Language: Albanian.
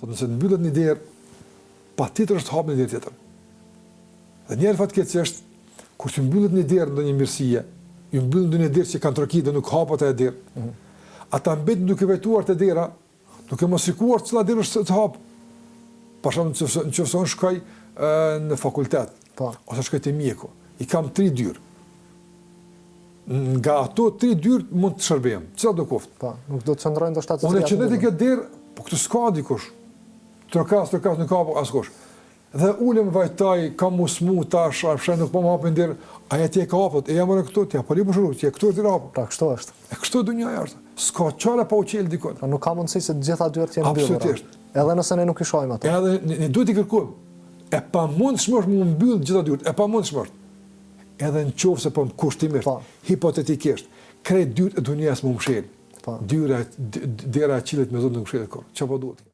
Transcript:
Thotë nëse mbyllet një derë, patjetër është hapur një derë tjetër. Dhe njerë fatkeqësisht kur që mbyllet një derë ndonjë mirësie, ju mbyll ndonjë derë që kanë troki dhe nuk hapet ajo derë. Ata mbeten duke vejtuar te dera, duke mos shikuar cila derë është të hap. Për shembull, nëse unë shkoj në fakultet, ose shkoj te mjeku, i kam 3 dyrë. Nga ato 3 dyrë mund të shërbejmë. Cila do kuft? Po, nuk do të çndrojnë do shtatë. Unë që në këtë derë, po këtë s'ka dikush. Trokas nuk ka askush. Dhe ulem vajtaj, kam musmu tash, apshe nuk po më hapin derë, aja ti e ka hapët, e jam edhe këtu, ti apo li më shuru, ti e këtu e ti hapët. Pra, kështu është. E kështu dunjaja është. S'ka qare pa u qelë dikon. Pra, nuk ka mundësi se gjitha dyert janë mbyllura. Absolutisht. Edhe nëse ne nuk i shohim ato. Edhe ne duhet i kërkojmë. E pamundshme është më mbyll gjitha dyert, e pamundshme është. Edhe nëse po kushtimisht, hipotetikisht, krejt dyert e dunjas më mshël. Dera e qilit me zonë nuk mshël kur. Çfarë duhet?